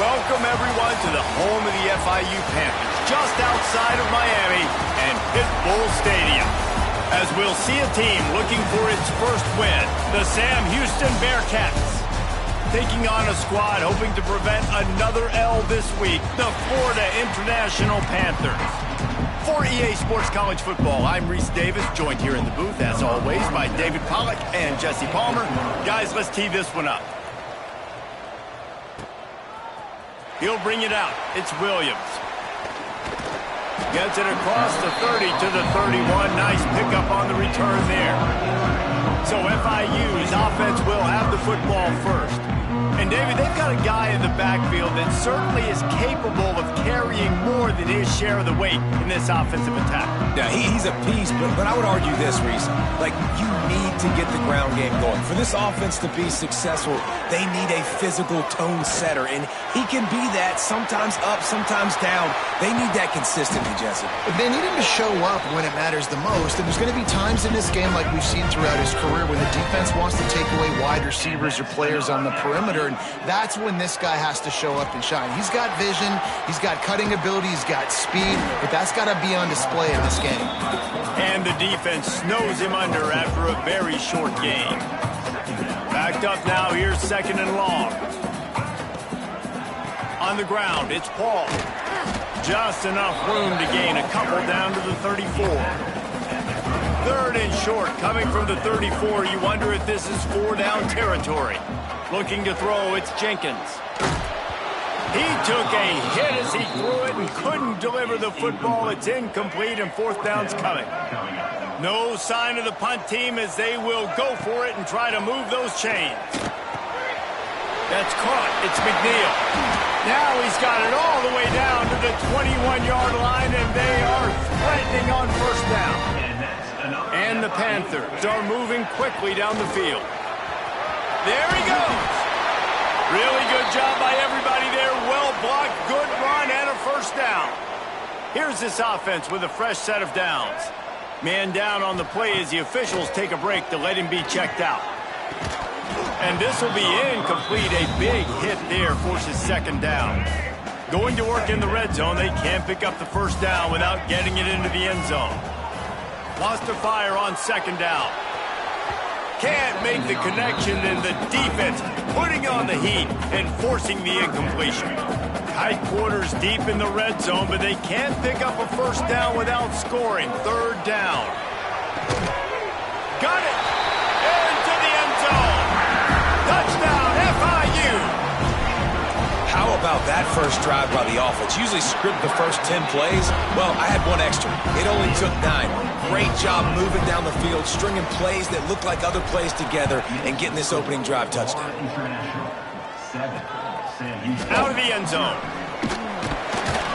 Welcome, everyone, to the home of the FIU Panthers, just outside of Miami and Pitbull Stadium. As we'll see a team looking for its first win, the Sam Houston Bearcats. Taking on a squad hoping to prevent another L this week, the Florida International Panthers. For EA Sports College Football, I'm Reese Davis, joined here in the booth, as always, by David Pollack and Jesse Palmer. Guys, let's tee this one up. He'll bring it out. It's Williams. Gets it across the 30 to the 31. Nice pickup on the return there. So FIU's offense will have the football first. And, David, they've got a guy in the backfield that certainly is capable of carrying more than his share of the weight in this offensive attack. Yeah, he's a piece, but I would argue this, Reese. Like, you need to get the ground game going. For this offense to be successful, they need a physical tone setter, and he can be that, sometimes up, sometimes down. They need that consistently, Jesse. They need him to show up when it matters the most, and there's going to be times in this game, like we've seen throughout his career, when the defense wants to take away wide receivers or players on the perimeter, and that's when this guy has to show up and shine. He's got vision, he's got cutting ability, he's got speed, but that's got to be on display in this game. And the defense snows him under after a very short game. Backed up now, here's second and long. On the ground, it's Paul. Just enough room to gain a couple down to the 34. Third and short, coming from the 34. You wonder if this is four-down territory. Looking to throw, it's Jenkins. He took a hit as he threw it and couldn't deliver the football. It's incomplete, and fourth down's coming. No sign of the punt team as they will go for it and try to move those chains. That's caught. It's McNeil. Now he's got it all the way down to the 21-yard line, and they are threatening on first down. And the Panthers are moving quickly down the field. There he goes. Really good job by everybody there. Well blocked, good run, and a first down. Here's this offense with a fresh set of downs. Man down on the play as the officials take a break to let him be checked out. And this will be incomplete. A big hit there forces second down. Going to work in the red zone. They can't pick up the first down without getting it into the end zone. Lost to fire on second down. Can't make the connection, and the defense putting on the heat and forcing the incompletion. Tight quarters deep in the red zone, but they can't pick up a first down without scoring. Third down. Got it! Into the end zone. Touchdown, FIU! How about that first drive by the offense? Usually script the first 10 plays. Well, I had one extra. It only took 9. Great job moving down the field, stringing plays that look like other plays together, and getting this opening drive touchdown. Out of the end zone.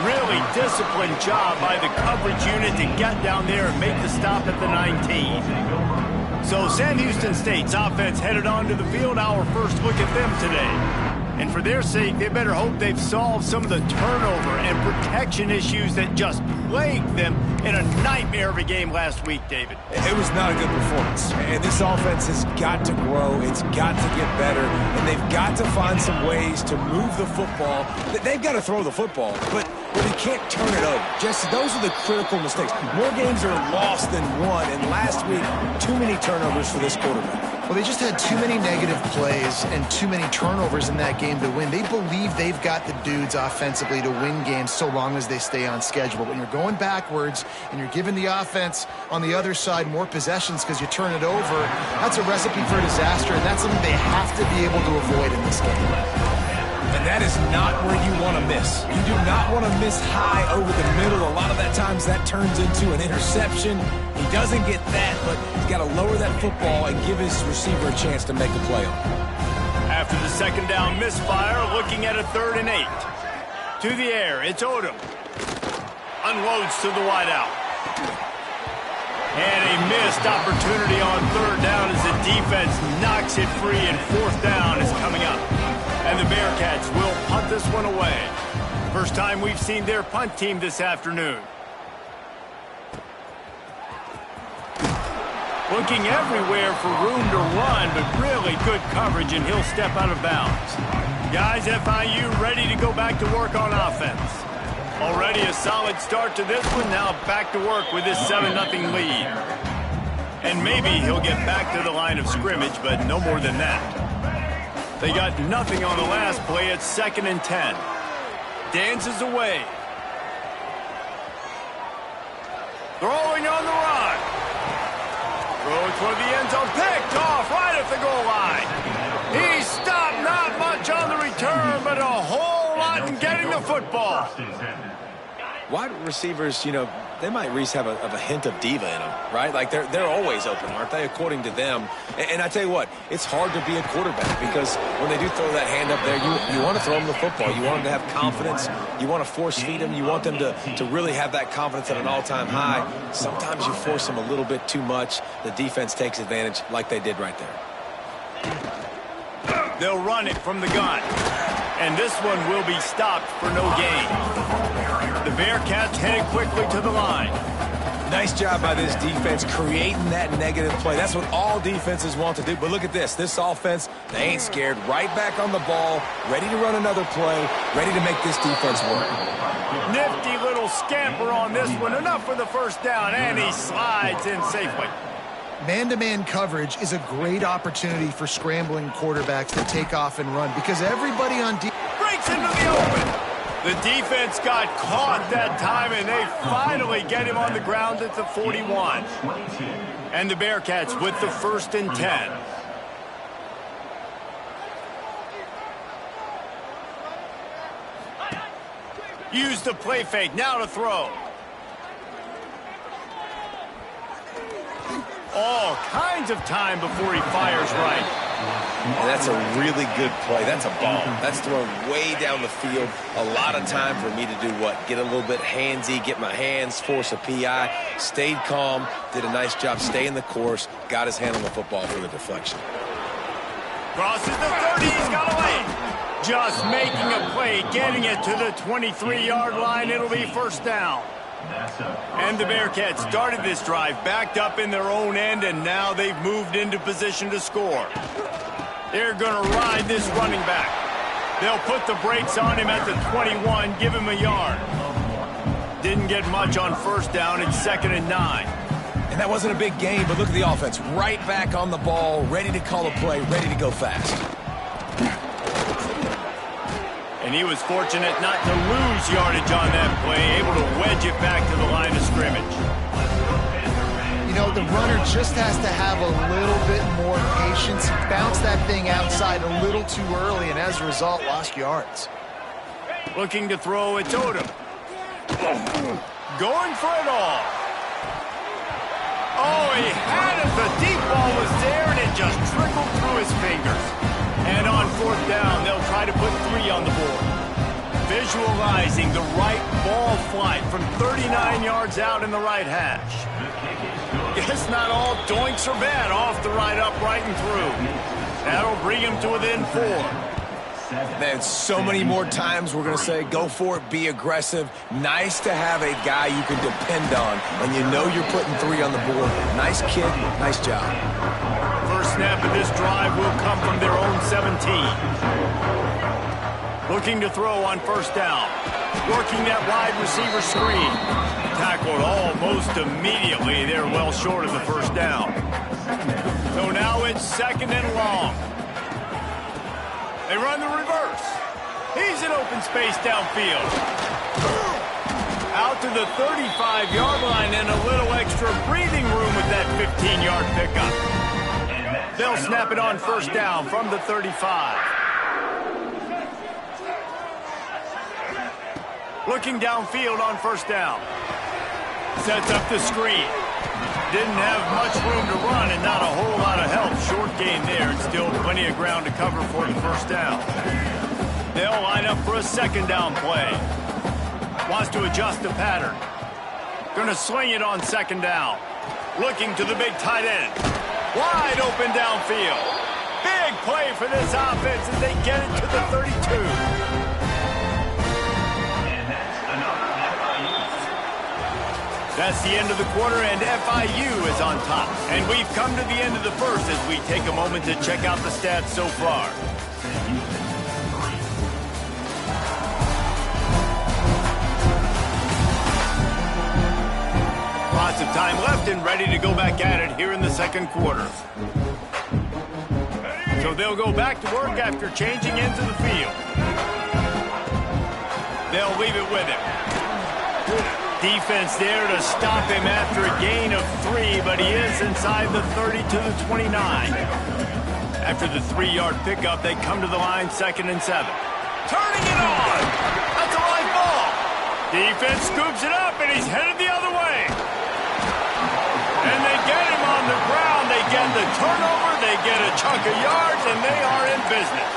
Really disciplined job by the coverage unit to get down there and make the stop at the 19. So Sam Houston State's offense headed onto the field. Our first look at them today. And for their sake, they better hope they've solved some of the turnover and protection issues that just plagued them in a nightmare of a game last week, David. It was not a good performance. And this offense has got to grow. It's got to get better. And they've got to find some ways to move the football. They've got to throw the football, but they can't turn it over. Jesse, those are the critical mistakes. More games are lost than won. And last week, too many turnovers for this quarterback. Well, they just had too many negative plays and too many turnovers in that game to win. They believe they've got the dudes offensively to win games so long as they stay on schedule. But when you're going backwards and you're giving the offense on the other side more possessions because you turn it over, that's a recipe for disaster, and that's something they have to be able to avoid in this game. And that is not where you want to miss. You do not want to miss high over the middle. A lot of that times that turns into an interception. He doesn't get that, but he's got to lower that football and give his receiver a chance to make a play on it. After the second down misfire, looking at a 3rd and 8. To the air, it's Odom. Unloads to the wideout. And a missed opportunity on 3rd down as the defense knocks it free, and 4th down is coming up. And the Bearcats will punt this one away. First time we've seen their punt team this afternoon. Looking everywhere for room to run, but really good coverage, and he'll step out of bounds. Guys, FIU ready to go back to work on offense. Already a solid start to this one. Now back to work with this 7-0 lead. And maybe he'll get back to the line of scrimmage, but no more than that. They got nothing on the last play. It's 2nd and 10. Dances away. Throwing on the run. Throw toward the end zone. Picked off right at the goal line. He stopped, not much on the return, but a whole lot in getting the football. Wide receivers, you know, they might at least have a hint of diva in them, right? Like they're always open, aren't they, according to them? And I tell you what, it's hard to be a quarterback because when they do throw that hand up there, you want to throw them the football. You want them to have confidence. You want to force feed them. You want them to really have that confidence at an all-time high. Sometimes you force them a little bit too much. The defense takes advantage like they did right there. They'll run it from the gun. And this one will be stopped for no gain. The Bearcats headed quickly to the line. Nice job by this defense creating that negative play. That's what all defenses want to do. But look at this. This offense, they ain't scared. Right back on the ball, ready to run another play, ready to make this defense work. Nifty little scamper on this one. Enough for the first down, and he slides in safely. Man-to-man coverage is a great opportunity for scrambling quarterbacks to take off and run because everybody on defense breaks into the open. The defense got caught that time, and they finally get him on the ground at the 41. And the Bearcats with the 1st and 10. Use the play fake. Now to throw. All kinds of time before he fires right. And that's a really good play. That's a ball. That's thrown way down the field. A lot of time for me to do what? Get a little bit handsy, get my hands, force a PI. Stayed calm, did a nice job staying the course, got his hand on the football for the deflection. Crosses the 30, he's got away. Just making a play, getting it to the 23-yard line. It'll be 1st down. And the Bearcats started this drive backed up in their own end, and now they've moved into position to score. They're going to ride this running back. They'll put the brakes on him at the 21, give him a yard. Didn't get much on 1st down. It's 2nd and 9. And that wasn't a big gain, but look at the offense. Right back on the ball, ready to call a play, ready to go fast. And he was fortunate not to lose yardage on that play, able to wedge it back to the line of scrimmage. You know, the runner just has to have a little bit more patience. Bounce that thing outside a little too early, and as a result, lost yards. Looking to throw, it's Odom. Going for it all. Oh, he had it. The deep ball was there, and it just trickled through his fingers. And on 4th down, they'll try to put 3 on the board. Visualizing the right ball flight from 39 yards out in the right hash. Guess not all doinks are bad. Off the right, upright, and through. That'll bring him to within 4. Man, so many more times we're going to say, go for it, be aggressive. Nice to have a guy you can depend on, and you know you're putting 3 on the board. Nice kid, nice job. First snap of this drive will come from their own 17. Looking to throw on 1st down. Working that wide receiver screen. Tackled almost immediately. They're well short of the 1st down. So now it's 2nd and long. They run the reverse. He's in open space downfield. Out to the 35-yard line, and a little extra breathing room with that 15-yard pickup. They'll snap it on 1st down from the 35. Looking downfield on 1st down. Sets up the screen. Didn't have much room to run and not a whole lot of help. Short gain there, and still plenty of ground to cover for the 1st down. They'll line up for a 2nd down play. Wants to adjust the pattern. Going to swing it on 2nd down. Looking to the big tight end. Wide open downfield. Big play for this offense as they get it to the 32. That's the end of the quarter, and FIU is on top. And we've come to the end of the first as we take a moment to check out the stats so far. Lots of time left and ready to go back at it here in the second quarter. So they'll go back to work after changing into the field. They'll leave it with him. Defense there to stop him after a gain of 3, but he is inside the 30 to the 29. After the 3-yard pickup, they come to the line 2nd and 7. Turning it on! That's a live ball! Defense scoops it up, and he's headed the other way. And they get him on the ground. They get the turnover, they get a chunk of yards, and they are in business.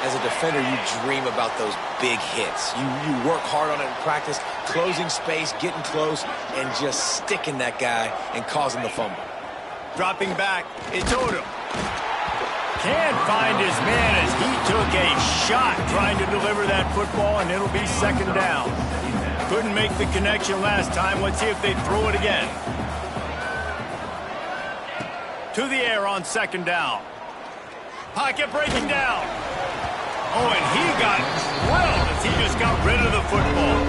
As a defender, you dream about those big hits. You work hard on it in practice, closing space, getting close, and just sticking that guy and causing the fumble. Dropping back, it's Odom. Can't find his man as he took a shot trying to deliver that football, and it'll be 2nd down. Couldn't make the connection last time. Let's see if they throw it again. To the air on 2nd down. Pocket breaking down. Oh, and he got drilled as he just got rid of the football.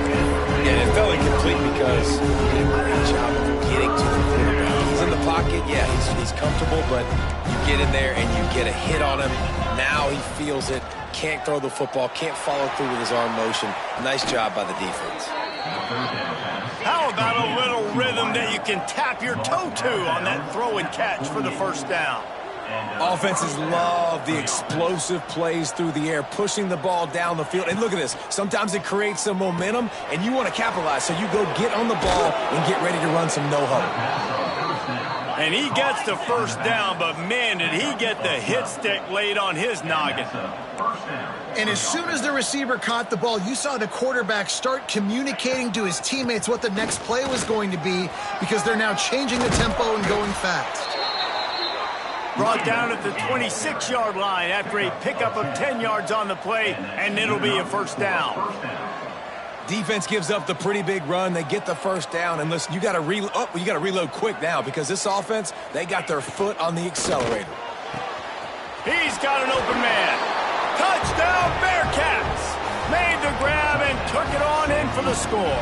Yeah, it felt incomplete because he did a great job of getting to the quarterback. He's in the pocket, yeah, he's comfortable, but you get in there and you get a hit on him. Now he feels it, can't throw the football, can't follow through with his arm motion. Nice job by the defense. How about a little rhythm that you can tap your toe to on that throw and catch for the 1st down? Offenses love the explosive plays through the air, pushing the ball down the field. And look at this. Sometimes it creates some momentum, and you want to capitalize. So you go get on the ball and get ready to run some no-huddle. And he gets the 1st down, but man, did he get the hit stick laid on his noggin. And as soon as the receiver caught the ball, you saw the quarterback start communicating to his teammates what the next play was going to be because they're now changing the tempo and going fast. Brought down at the 26-yard line after a pickup of 10 yards on the play, and it'll be a 1st down. Defense gives up the pretty big run. They get the 1st down, and listen, you got to reload quick now because this offense, they got their foot on the accelerator. He's got an open man. Touchdown, Bearcats! Made the grab and took it on in for the score.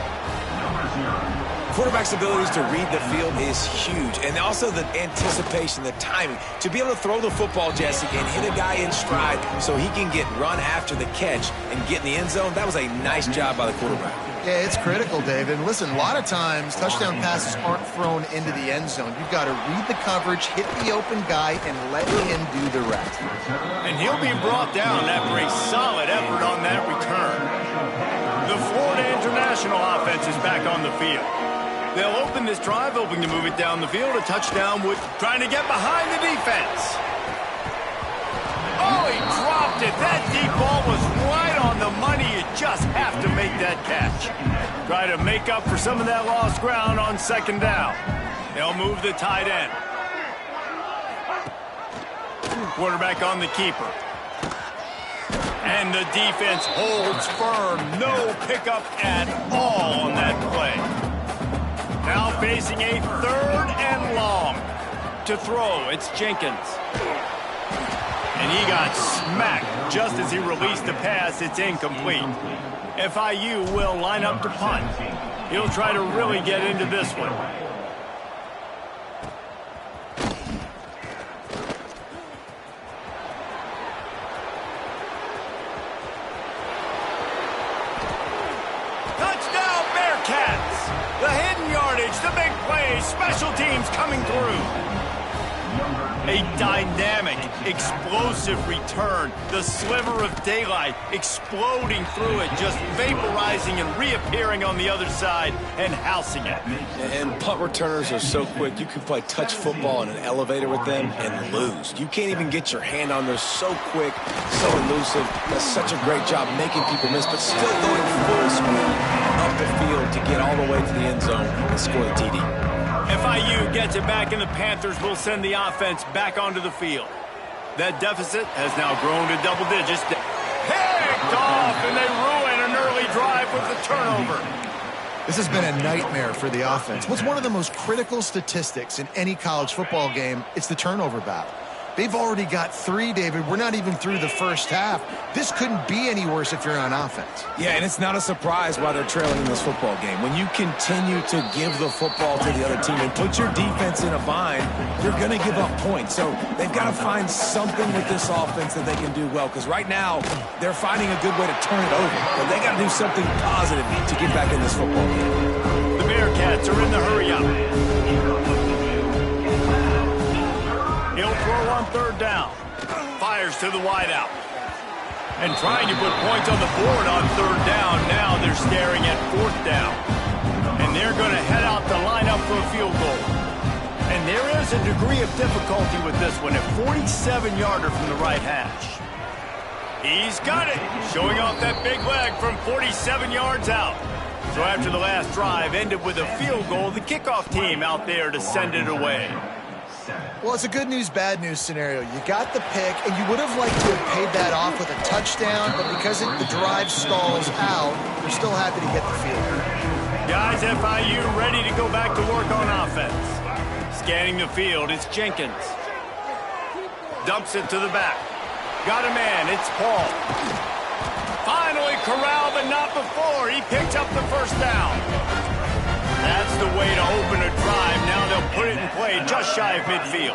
Quarterback's abilities to read the field is huge, and also the anticipation, the timing. To be able to throw the football, Jesse, and hit a guy in stride so he can get run after the catch and get in the end zone, that was a nice job by the quarterback. Yeah, it's critical, David. And listen, a lot of times touchdown passes aren't thrown into the end zone. You've got to read the coverage, hit the open guy, and let him do the rest. And he'll be brought down after a solid effort on that return. The Florida International offense is back on the field. They'll open this drive, hoping to move it down the field. A touchdown with trying to get behind the defense. Oh, he dropped it. That deep ball was right on the money. You just have to make that catch. Try to make up for some of that lost ground on 2nd down. They'll move the tight end. Quarterback on the keeper. And the defense holds firm. No pickup at all on that play. Now facing a 3rd and long. To throw, it's Jenkins. And he got smacked just as he released the pass. It's incomplete. FIU will line up to punt. He'll try to really get into this one. Touchdown, Bearcats! The hidden yardage, the big play, special teams coming through. A dynamic, explosive return. The sliver of daylight exploding through it, just vaporizing and reappearing on the other side and housing it. And punt returners are so quick. You can play touch football in an elevator with them and lose. You can't even get your hand on them. So quick, so elusive. Does such a great job making people miss, but still going full speed up the field to get all the way to the end zone and score the TD. FIU gets it back, and the Panthers will send the offense back onto the field. That deficit has now grown to double digits. Picked off, and they ruin an early drive with the turnover. This has been a nightmare for the offense. What's one of the most critical statistics in any college football game? It's the turnover battle. They've already got 3, David. We're not even through the first half. This couldn't be any worse if you're on offense. Yeah, and it's not a surprise why they're trailing in this football game. When you continue to give the football to the other team and put your defense in a bind, you're going to give up points. So they've got to find something with this offense that they can do well, because right now they're finding a good way to turn it over. But they got to do something positive to get back in this football game. The Bearcats are in the hurry-up. He'll throw on 3rd down. Fires to the wideout. And trying to put points on the board on 3rd down. Now they're staring at 4th down. And they're going to head out to line up for a field goal. And there is a degree of difficulty with this one. A 47-yarder from the right hash. He's got it. Showing off that big leg from 47 yards out. So after the last drive ended with a field goal, the kickoff team out there to send it away. Well, it's a good news, bad news scenario. You got the pick, and you would have liked to have paid that off with a touchdown, but because the drive stalls out, you're still happy to get the field. Guys, FIU ready to go back to work on offense. Scanning the field, it's Jenkins. Dumps it to the back. Got a man, it's Paul. Finally corralled, but not before. He picked up the 1st down. That's the way to open a drive. Now they'll put it in play just shy of midfield.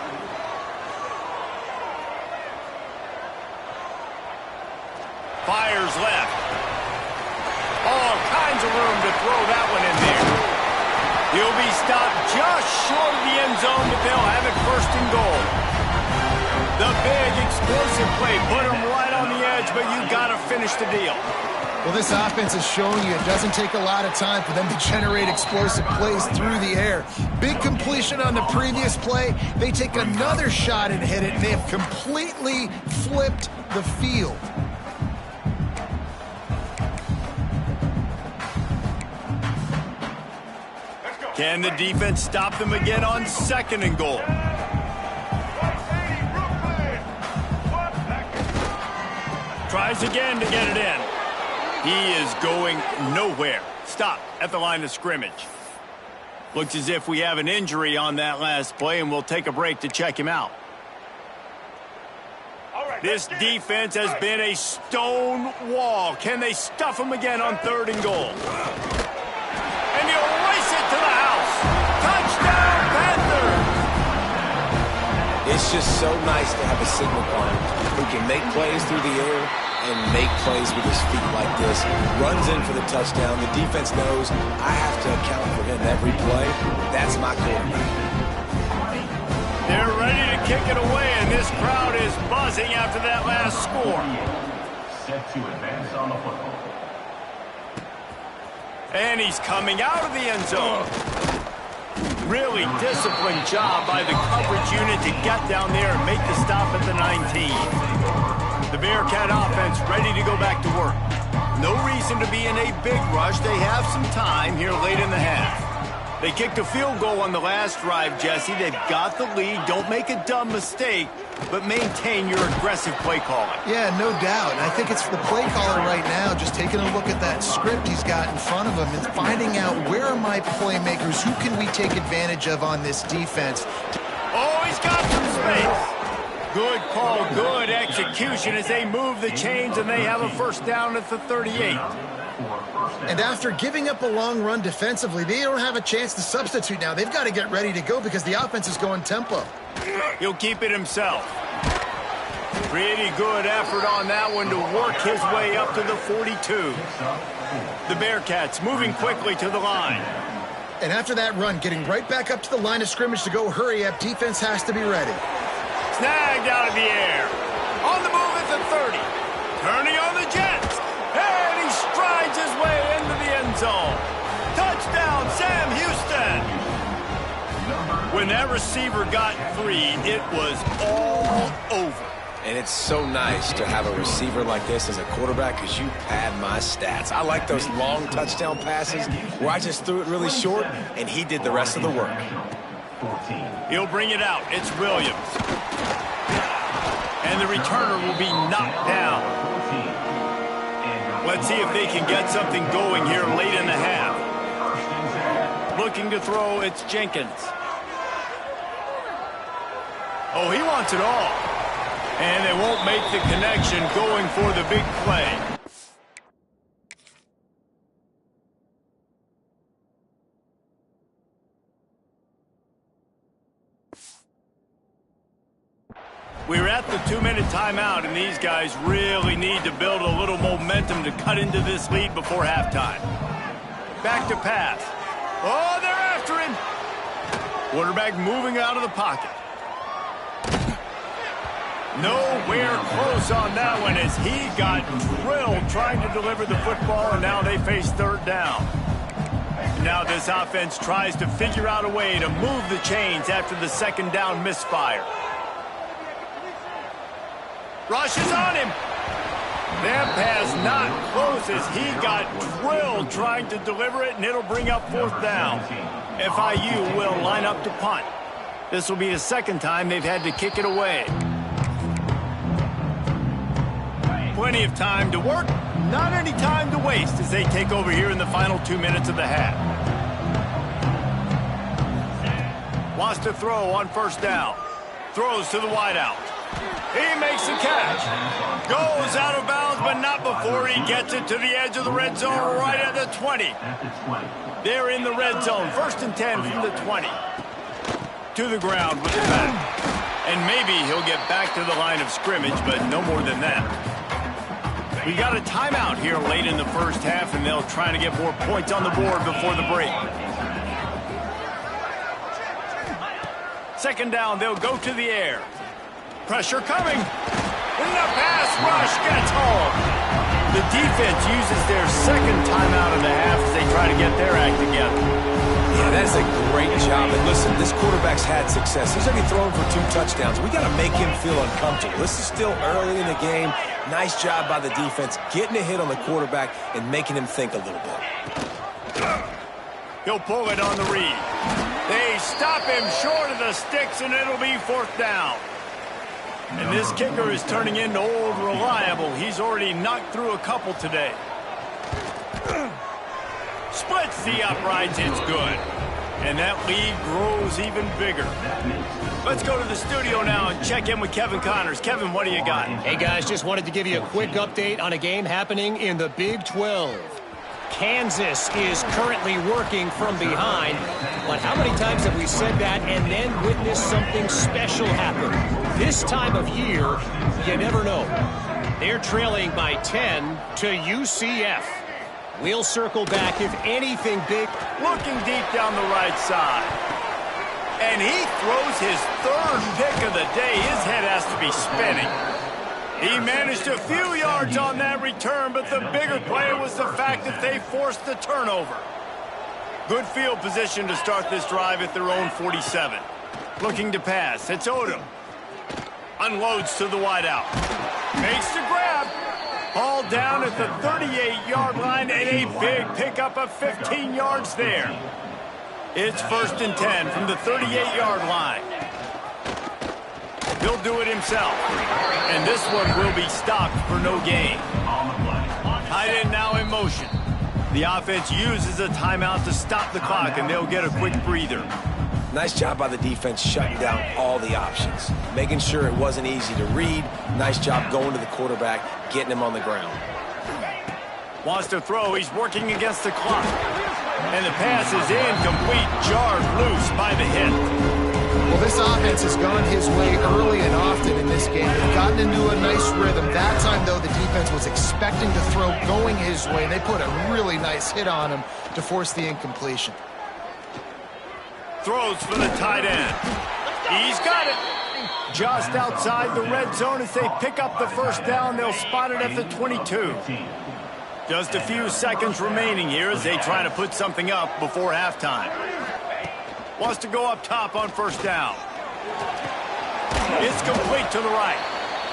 Fires left. All kinds of room to throw that one in there. He'll be stopped just short of the end zone, but they'll have it 1st and goal. The big explosive play put him right on the edge, but you got to finish the deal. Well, this offense is showing you it doesn't take a lot of time for them to generate explosive plays through the air. Big completion on the previous play. They take another shot and hit it, and they have completely flipped the field. Can the defense stop them again on 2nd and goal? Tries again to get it in. He is going nowhere. Stop at the line of scrimmage. Looks as if we have an injury on that last play, and we'll take a break to check him out. This defense has been a stone wall. Can they stuff him again on 3rd and goal? And he'll race it to the house. Touchdown, Panthers! It's just so nice to have a signal corner who can make plays through the air and make plays with his feet like this. Runs in for the touchdown. The defense knows I have to account for him every play. That's my quarterback. They're ready to kick it away, and this crowd is buzzing after that last score. Set to advance on the football. And he's coming out of the end zone. Really disciplined job by the coverage unit to get down there and make the stop at the 19. The Bearcat offense ready to go back to work. No reason to be in a big rush. They have some time here late in the half. They kicked a field goal on the last drive, Jesse. They've got the lead. Don't make a dumb mistake, but maintain your aggressive play calling. Yeah, no doubt. And I think it's the play caller right now just taking a look at that script he's got in front of him and finding out where are my playmakers, who can we take advantage of on this defense. Oh, he's got some space. Good call, good execution as they move the chains, and they have a 1st down at the 38. And after giving up a long run defensively, they don't have a chance to substitute now. They've got to get ready to go because the offense is going tempo. He'll keep it himself. Pretty good effort on that one to work his way up to the 42. The Bearcats moving quickly to the line. And after that run, getting right back up to the line of scrimmage to go hurry up, defense has to be ready. Snagged out of the air. On the move at the 30. Turning on the Jets. And he strides his way into the end zone. Touchdown, Sam Houston. When that receiver got 3, it was all over. And it's so nice to have a receiver like this as a quarterback because you pad my stats. I like those long touchdown passes where I just threw it really short and he did the rest of the work. He'll bring it out. It's Williams. And the returner will be knocked down. Let's see if they can get something going here late in the half. Looking to throw, it's Jenkins. Oh, he wants it all. And they won't make the connection going for the big play. We're at the 2-minute timeout, and these guys really need to build a little momentum to cut into this lead before halftime. Back to pass. Oh, they're after him. Quarterback moving out of the pocket. Nowhere close on that one as he got drilled trying to deliver the football, and now they face third down. Now this offense tries to figure out a way to move the chains after the second down misfire. Rushes on him. That pass not close as he got drilled trying to deliver it, and it'll bring up fourth down. FIU will line up to punt. This will be the second time they've had to kick it away. Plenty of time to work, not any time to waste as they take over here in the final 2 minutes of the half. Wants to throw on first down. Throws to the wideout. He makes the catch. Goes out of bounds, but not before he gets it to the edge of the red zone right at the 20. They're in the red zone. 1st and 10 from the 20. To the ground with the bat. And maybe he'll get back to the line of scrimmage, but no more than that. We got a timeout here late in the first half, and they'll try to get more points on the board before the break. Second down, they'll go to the air. Pressure coming. And the pass rush gets home. The defense uses their second timeout of the half as they try to get their act together. Yeah, that's a great job. And listen, this quarterback's had success. He's already thrown for 2 touchdowns. We got to make him feel uncomfortable. This is still early in the game. Nice job by the defense, getting a hit on the quarterback and making him think a little bit. He'll pull it on the read. They stop him short of the sticks, and it'll be fourth down. And this kicker is turning into old reliable. He's already knocked through a couple today. Splits the uprights. It's good. And that lead grows even bigger. Let's go to the studio now and check in with Kevin Connors. Kevin, what do you got? Hey, guys, just wanted to give you a quick update on a game happening in the Big 12. Kansas is currently working from behind, but how many times have we said that and then witnessed something special happen? This time of year, you never know. They're trailing by 10 to UCF. We'll circle back if anything big. Looking deep down the right side. And he throws his third pick of the day. His head has to be spinning. He managed a few yards on that return, but the bigger play was the fact that they forced the turnover. Good field position to start this drive at their own 47. Looking to pass. It's Odom. Unloads to the wideout. Makes the grab. Hauled down at the 38-yard line, and a big pickup of 15 yards there. It's 1st and 10 from the 38-yard line. He'll do it himself. And this one will be stopped for no gain. Tight end now in motion. The offense uses a timeout to stop the clock, and they'll get a quick breather. Nice job by the defense shutting down all the options. Making sure it wasn't easy to read. Nice job going to the quarterback, getting him on the ground. Wants to throw. He's working against the clock. And the pass is incomplete. Jarred loose by the hit. Well, this offense has gone his way early and often in this game. They've gotten into a nice rhythm. That time, though, the defense was expecting to throw going his way, and they put a really nice hit on him to force the incompletion. Throws for the tight end. He's got it. Just outside the red zone as they pick up the first down. They'll spot it at the 22. Just a few seconds remaining here as they try to put something up before halftime. Wants to go up top on first down. It's complete to the right.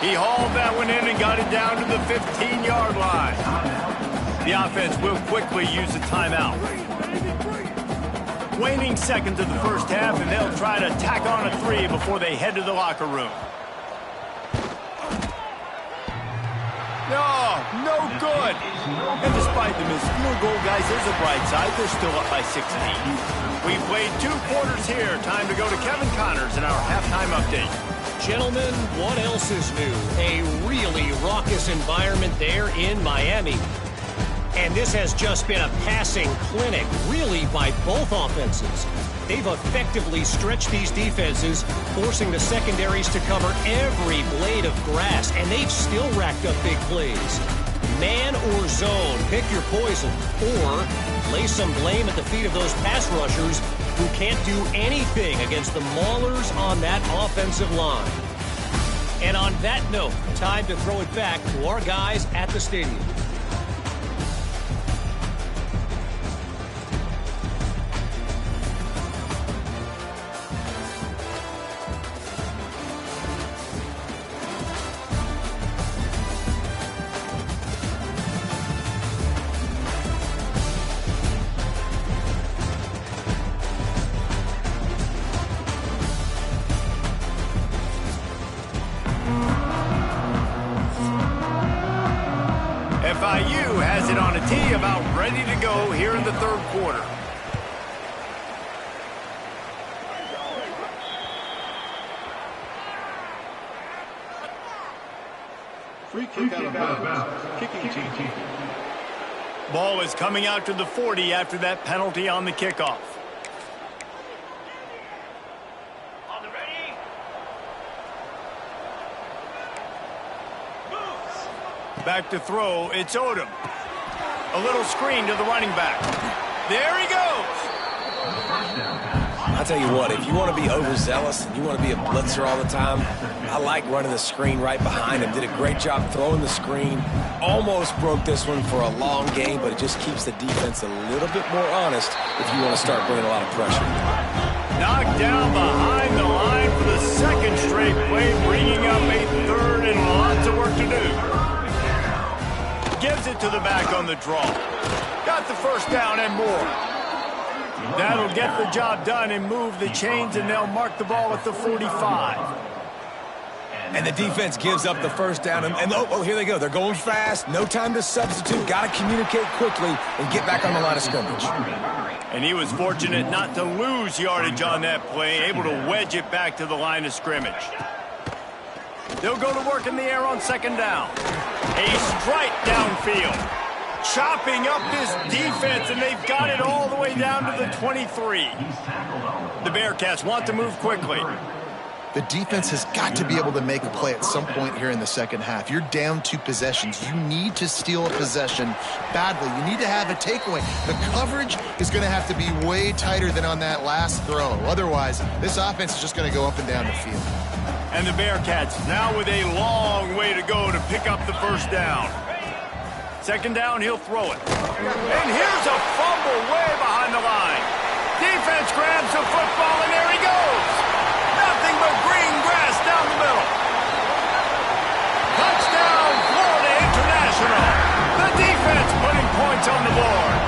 He hauled that one in and got it down to the 15-yard line. The offense will quickly use a timeout. Waning seconds of the first half, and they'll try to tack on a 3 before they head to the locker room. No, no good. And despite the missed field goal, guys, there's a bright side. They're still up by 16. We played 2 quarters here. Time to go to Kevin Connors in our halftime update. Gentlemen, what else is new? A really raucous environment there in Miami. And this has just been a passing clinic, really, by both offenses. They've effectively stretched these defenses, forcing the secondaries to cover every blade of grass, and they've still racked up big plays. Man or zone, pick your poison, or lay some blame at the feet of those pass rushers who can't do anything against the maulers on that offensive line. And on that note, time to throw it back to our guys at the stadium. FIU has it on a tee, about ready to go here in the 3rd quarter. Free kick out of bounds. Kicking team. Ball is coming out to the 40 after that penalty on the kickoff. Back to throw, it's Odom. A little screen to the running back. There he goes! I'll tell you what, if you want to be overzealous and you want to be a blitzer all the time, I like running the screen right behind him. Did a great job throwing the screen. Almost broke this one for a long game, but it just keeps the defense a little bit more honest if you want to start bringing a lot of pressure. Knocked down behind the line for the 2nd straight play, bringing up a 3rd and lots of work to do. Gives it to the back on the draw. Got the 1st down and more. That'll get the job done and move the chains, and they'll mark the ball at the 45. And the defense gives up the 1st down. And oh, here they go. They're going fast. No time to substitute. Got to communicate quickly and get back on the line of scrimmage. And he was fortunate not to lose yardage on that play, able to wedge it back to the line of scrimmage. They'll go to work in the air on 2nd down. A strike downfield. Chopping up this defense, and they've got it all the way down to the 23. The Bearcats want to move quickly. The defense has got to be able to make a play at some point here in the 2nd half. You're down 2 possessions. You need to steal a possession badly. You need to have a takeaway. The coverage is going to have to be way tighter than on that last throw. Otherwise, this offense is just going to go up and down the field. And the Bearcats now with a long way to go to pick up the 1st down. 2nd down, he'll throw it. And here's a fumble way behind the line. Defense grabs the football, and there he goes. Nothing but green grass down the middle. Touchdown, Florida International. The defense putting points on the board.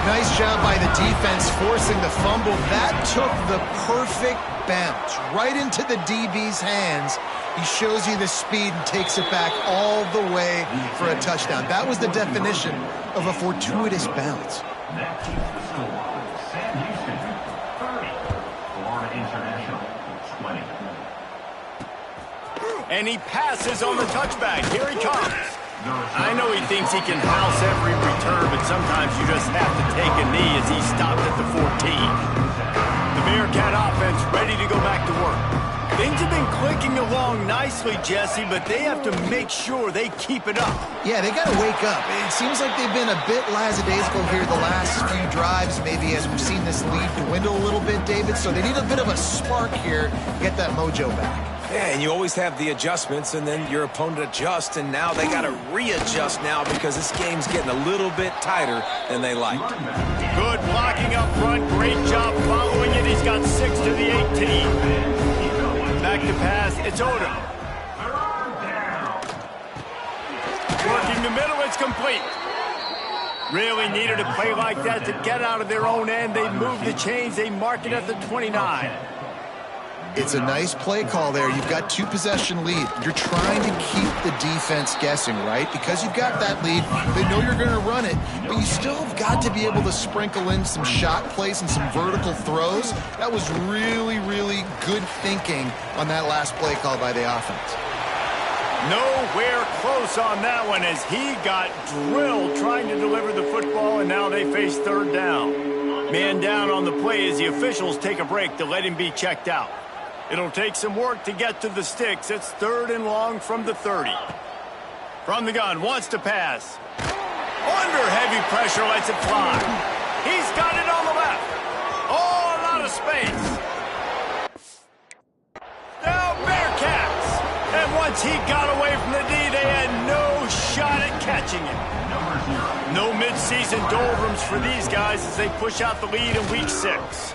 Nice job by the defense forcing the fumble. That took the perfect bounce right into the DB's hands. He shows you the speed and takes it back all the way for a touchdown. That was the definition of a fortuitous bounce. That keeps the score. Sam Houston, 30. Florida International, 20. And he passes on the touchback. Here he comes. I know he thinks he can house every return, but sometimes you just have to take a knee as he stopped at the 14. The Bearcat offense ready to go back to work. Things have been clicking along nicely, Jesse, but they have to make sure they keep it up. Yeah, they got to wake up. It seems like they've been a bit lackadaisical here the last few drives, maybe as we've seen this lead dwindle a little bit, David. So they need a bit of a spark here, get that mojo back. Yeah, and you always have the adjustments, and then your opponent adjusts, and now they got to readjust now because this game's getting a little bit tighter than they liked. Good blocking up front. Great job following it. He's got 6 to the 18. Back to pass. It's Odom. Working the middle. It's complete. Really needed a play like that to get out of their own end. They move the chains. They mark it at the 29. It's a nice play call there. You've got 2-possession lead. You're trying to keep the defense guessing, right? Because you've got that lead, they know you're going to run it, but you still have got to be able to sprinkle in some shot plays and some vertical throws. That was really, really good thinking on that last play call by the offense. Nowhere close on that one as he got drilled trying to deliver the football, and now they face third down. Man down on the play as the officials take a break to let him be checked out. It'll take some work to get to the sticks. It's 3rd and long from the 30. From the gun, wants to pass. Under heavy pressure, lets it fly. He's got it on the left. Oh, a lot of space. Now Bearcats. And once he got away from the D, they had no shot at catching him. No midseason doldrums for these guys as they push out the lead in week 6.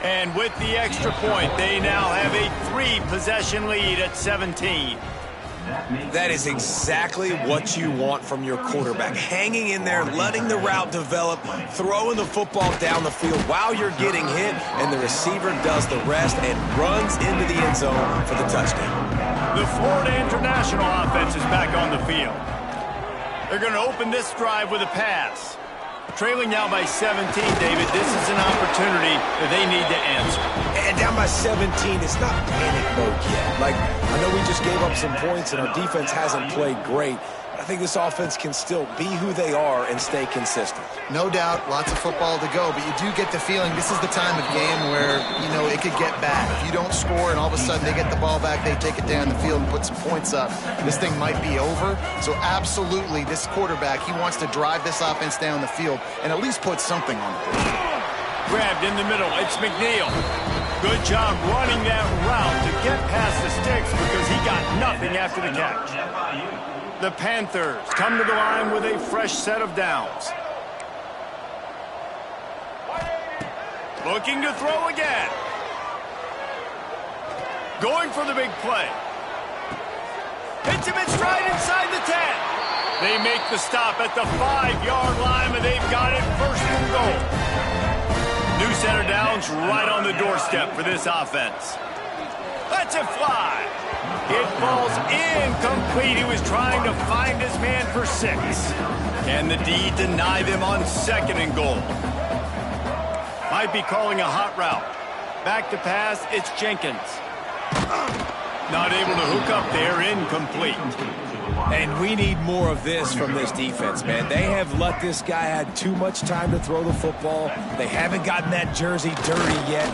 And with the extra point, they now have a 3-possession lead at 17. That is exactly what you want from your quarterback. Hanging in there, letting the route develop, throwing the football down the field while you're getting hit, and the receiver does the rest and runs into the end zone for the touchdown. The Florida International offense is back on the field. They're going to open this drive with a pass. Trailing now by 17, David, this is an opportunity that they need to answer. And down by 17, it's not panic mode yet. Like, I know we just gave up some points and our defense hasn't played great. But I think this offense can still be who they are and stay consistent. No doubt, lots of football to go, but you do get the feeling this is the time of game where, you know, it could get bad. If you don't score and all of a sudden they get the ball back, they take it down the field and put some points up, this thing might be over. So absolutely, this quarterback, he wants to drive this offense down the field and at least put something on the board. Grabbed in the middle, it's McNeil. Good job running that route to get past the sticks because he got nothing after the catch. The Panthers come to the line with a fresh set of downs. Looking to throw again. Going for the big play. Hits him in stride inside the 10. They make the stop at the 5-yard line, but they've got it 1st and goal. New center downs right on the doorstep for this offense. Lets it fly. It falls incomplete. He was trying to find his man for 6. Can the D deny them on 2nd and goal? Might be calling a hot route. Back to pass, it's Jenkins. Not able to hook up there, incomplete. And we need more of this from this defense, man. They have let this guy had too much time to throw the football. They haven't gotten that jersey dirty yet.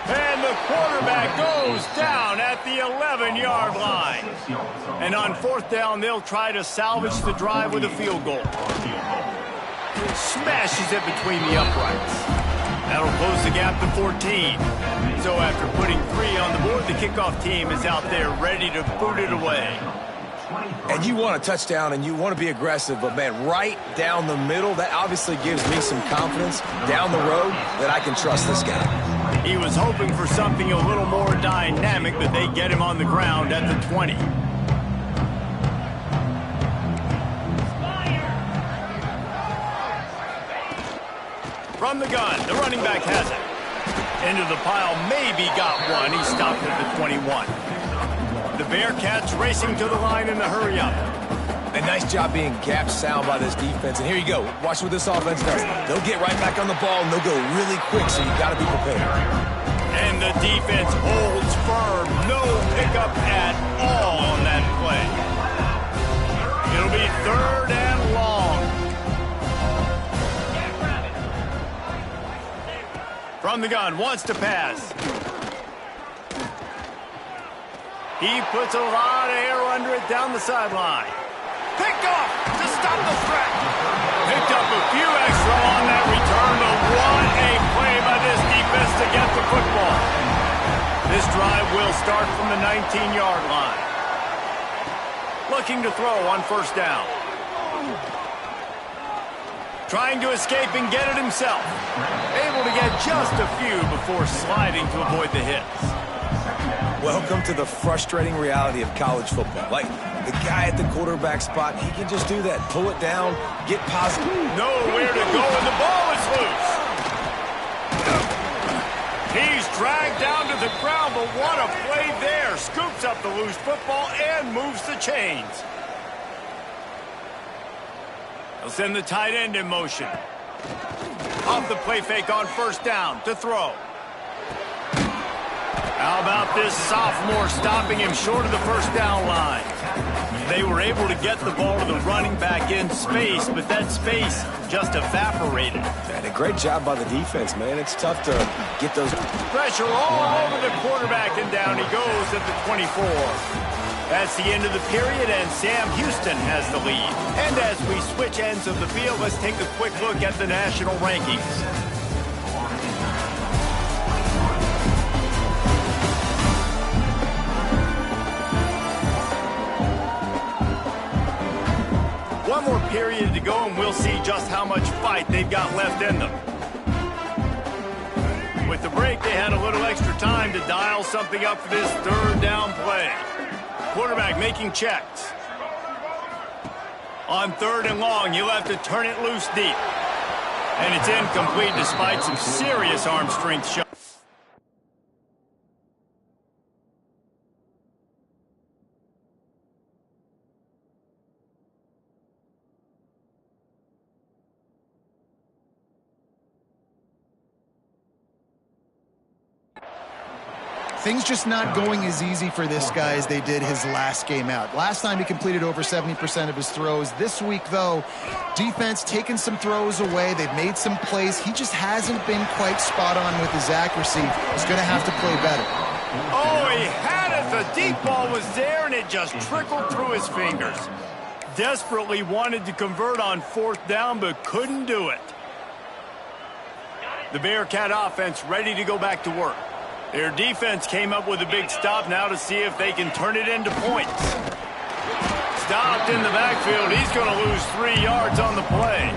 And the quarterback goes down at the 11-yard line. And on 4th down, they'll try to salvage the drive with a field goal. Smashes it between the uprights. That'll close the gap to 14. So after putting 3 on the board, the kickoff team is out there ready to boot it away. And you want a touchdown and you want to be aggressive, but man, right down the middle, that obviously gives me some confidence down the road that I can trust this guy. He was hoping for something a little more dynamic, but they get him on the ground at the 20. From the gun, the running back has it. Into the pile, maybe got one. He stopped at the 21. The Bearcats racing to the line in the hurry up. A nice job being gap sound by this defense. And here you go. Watch what this offense does. They'll get right back on the ball, and they'll go really quick, so you got to be prepared. And the defense holds firm. No pickup at all on that play. It'll be 3rd and long. From the gun, wants to pass. He puts a lot of air under it down the sideline. Picked off to stop the threat. Picked up a few extra on that return, but what a play by this defense to get the football. This drive will start from the 19-yard line. Looking to throw on 1st down. Trying to escape and get it himself. Able to get just a few before sliding to avoid the hits. Welcome to the frustrating reality of college football. Like, the guy at the quarterback spot, he can just do that. Pull it down, get positive. Nowhere to go, and the ball is loose. He's dragged down to the ground, but what a play there. Scoops up the loose football and moves the chains. They'll send the tight end in motion. Off the play fake on first down to throw. How about this sophomore stopping him short of the first down line? They were able to get the ball to the running back in space, but that space just evaporated. And a great job by the defense, man. It's tough to get those. Pressure all over the quarterback, and down he goes at the 24. That's the end of the period, and Sam Houston has the lead. And as we switch ends of the field, let's take a quick look at the national rankings. One more period to go, and we'll see just how much fight they've got left in them. With the break, they had a little extra time to dial something up for this third down play. Quarterback making checks. On third and long, you'll have to turn it loose deep. And it's incomplete despite some serious arm strength shots. Things just not going as easy for this guy as they did his last game out. Last time he completed over 70% of his throws. This week, though, defense taking some throws away. They've made some plays. He just hasn't been quite spot on with his accuracy. He's going to have to play better. Oh, he had it. The deep ball was there, and it just trickled through his fingers. Desperately wanted to convert on fourth down, but couldn't do it. The Bearcat offense ready to go back to work. Their defense came up with a big stop now to see if they can turn it into points. Stopped in the backfield. He's going to lose 3 yards on the play.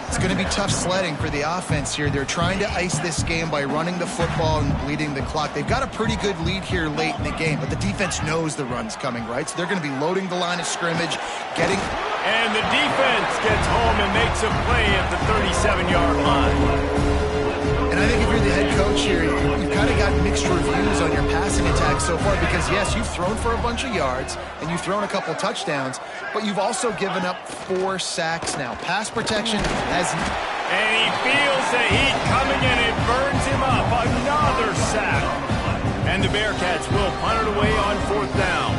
It's going to be tough sledding for the offense here. They're trying to ice this game by running the football and bleeding the clock. They've got a pretty good lead here late in the game, but the defense knows the run's coming, right? So they're going to be loading the line of scrimmage, getting... And the defense gets home and makes a play at the 37-yard line. And I think if you're the head coach here, you've kind of got mixed reviews on your passing attack so far because, yes, you've thrown for a bunch of yards and you've thrown a couple touchdowns, but you've also given up 4 sacks now. Pass protection has... And he feels the heat coming and it burns him up. Another sack. And the Bearcats will punt it away on fourth down.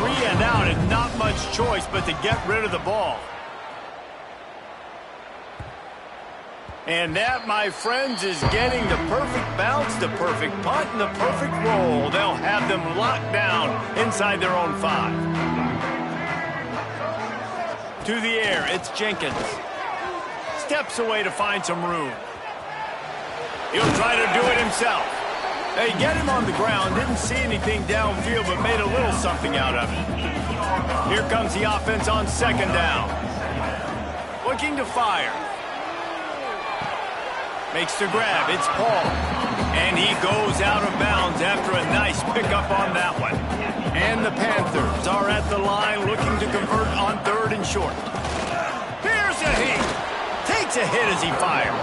3 and out and not much choice but to get rid of the ball. And that, my friends, is getting the perfect bounce, the perfect punt, and the perfect roll. They'll have them locked down inside their own 5. To the air, it's Jenkins. Steps away to find some room. He'll try to do it himself. They get him on the ground, didn't see anything downfield, but made a little something out of it. Here comes the offense on second down. Looking to fire. Makes the grab. It's Paul. And he goes out of bounds after a nice pickup on that one. And the Panthers are at the line looking to convert on third and short. Here's a hit. Takes a hit as he fires.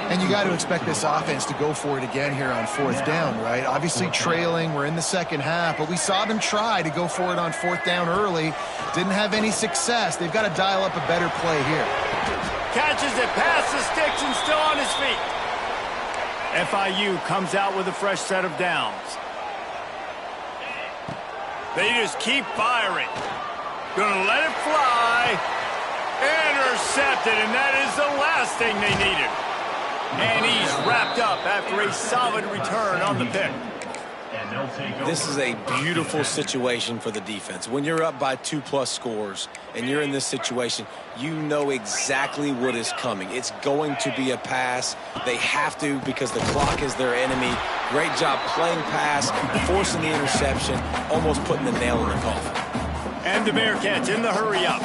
And you got to expect this offense to go for it again here on fourth down, right? Obviously trailing. We're in the second half, but we saw them try to go for it on fourth down early. Didn't have any success. They've got to dial up a better play here. Catches it past the sticks and still on his feet. FIU comes out with a fresh set of downs. They just keep firing. Gonna let it fly. Intercepted, and that is the last thing they needed. And he's wrapped up after a solid return on the pick. This is a beautiful situation for the defense. When you're up by 2+ scores and you're in this situation, you know exactly what is coming. It's going to be a pass. They have to because the clock is their enemy. Great job playing pass, forcing the interception, almost putting the nail in the coffin. And the Bearcats in the hurry up.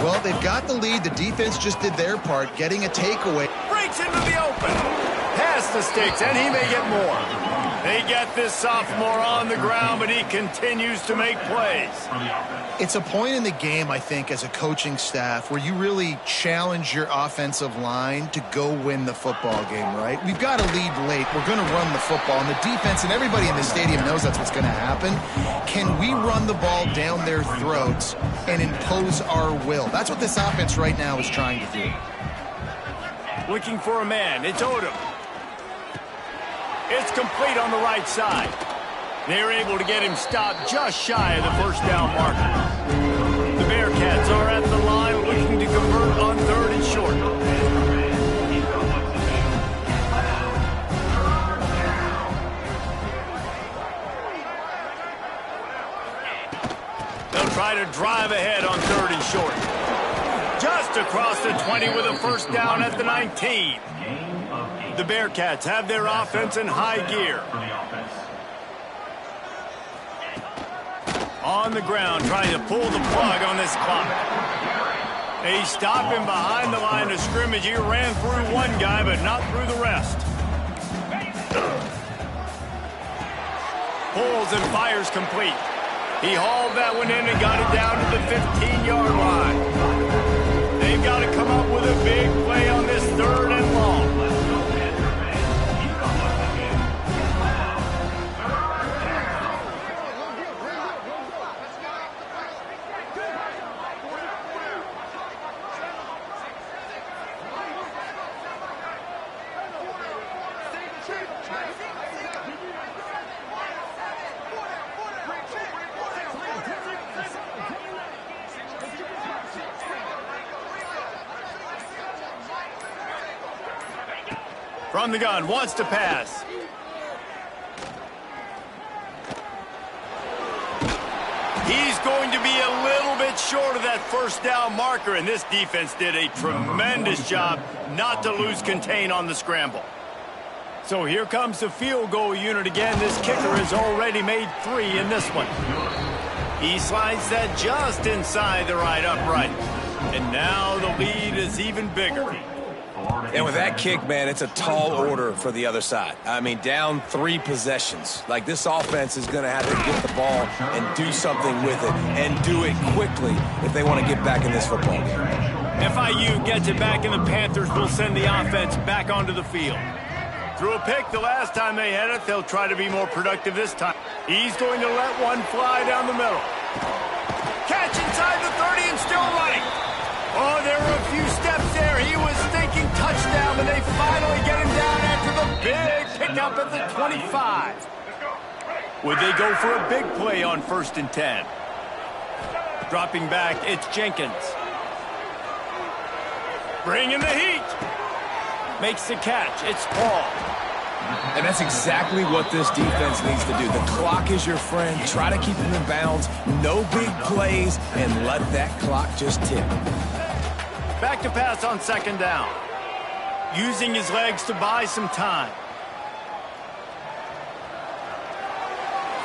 Well, they've got the lead. The defense just did their part, getting a takeaway. Breaks into the open. Past the sticks, and he may get more. They get this sophomore on the ground, but he continues to make plays. It's a point in the game, I think, as a coaching staff where you really challenge your offensive line to go win the football game, right? We've got to lead late. We're going to run the football. And the defense and everybody in the stadium knows that's what's going to happen. Can we run the ball down their throats and impose our will? That's what this offense right now is trying to do. Looking for a man. It's Odom. It's complete on the right side. They're able to get him stopped just shy of the first down marker. The Bearcats are at the line looking to convert on 3rd and short. They'll try to drive ahead on 3rd and short. Just across the 20 with a first down at the 19. The Bearcats have their offense in high gear. On the ground, trying to pull the plug on this clock. They stop him behind the line of scrimmage. He ran through one guy, but not through the rest. Pulls and fires complete. He hauled that one in and got it down to the 15-yard line. They've got to come up with a big play on this 3rd and long. From the gun, wants to pass. He's going to be a little bit short of that first down marker, and this defense did a tremendous job not to lose contain on the scramble. So here comes the field goal unit again. This kicker has already made 3 in this one. He slides that just inside the right upright. And now the lead is even bigger. And with that kick, man, it's a tall order for the other side. I mean, down 3 possessions. Like, this offense is going to have to get the ball and do something with it, and do it quickly if they want to get back in this football game. FIU gets it back, and the Panthers will send the offense back onto the field. Threw a pick the last time they had it. They'll try to be more productive this time. He's going to let one fly down the middle. Catch inside the 30 and still running. Oh, there were a few steps there. He was thinking touchdown, but they finally get him down after the big pickup at the 25. Would they go for a big play on 1st and 10? Dropping back, it's Jenkins. Bring in the heat. Makes the catch. It's Paul. And that's exactly what this defense needs to do. The clock is your friend. Try to keep him in bounds. No big plays, and let that clock just tick. Back to pass on 2nd down. Using his legs to buy some time.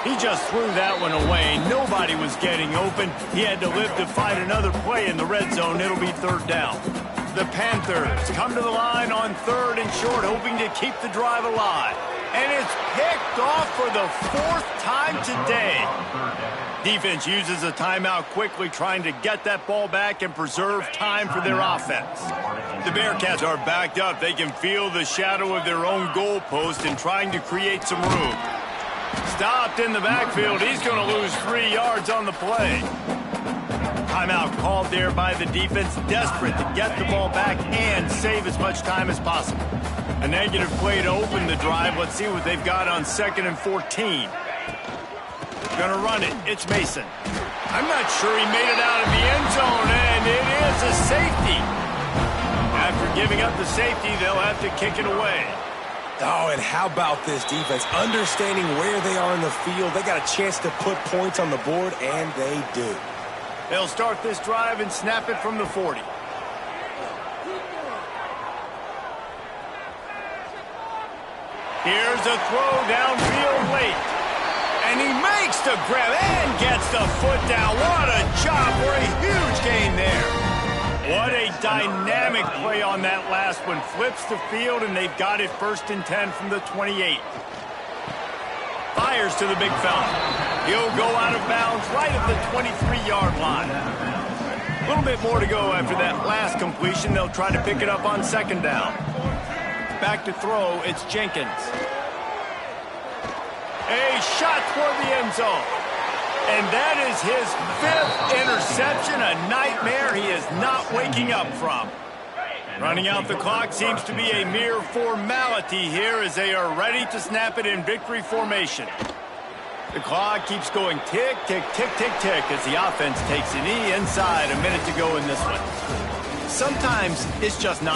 He just threw that one away. Nobody was getting open. He had to live to find another play in the red zone. It'll be 3rd down. The Panthers come to the line on 3rd and short, hoping to keep the drive alive. And it's picked off for the 4th time today. Defense uses a timeout quickly, trying to get that ball back and preserve time for their offense. The Bearcats are backed up. They can feel the shadow of their own goalpost and trying to create some room. Stopped in the backfield. He's going to lose 3 yards on the play. Timeout called there by the defense, desperate to get the ball back and save as much time as possible. A negative play to open the drive. Let's see what they've got on 2nd and 14. Gonna run it. It's Mason. I'm not sure he made it out of the end zone, and it is a safety. After giving up the safety, they'll have to kick it away. Oh, and how about this defense? Understanding where they are in the field. They got a chance to put points on the board, and they do. They'll start this drive and snap it from the 40. Here's a throw downfield late. And he makes the grab and gets the foot down. What a job for a huge gain there. What a dynamic play on that last one. Flips the field, and they've got it 1st and 10 from the 28. fires to the big fella. He'll go out of bounds right at the 23-yard line. A little bit more to go after that last completion. They'll try to pick it up on second down. Back to throw, it's Jenkins. A shot toward the end zone. And that is his 5th interception, a nightmare he is not waking up from. Running out the clock seems to be a mere formality here as they are ready to snap it in victory formation. The clock keeps going tick, tick, tick, tick, tick as the offense takes a knee inside. A minute to go in this one. Sometimes it's just not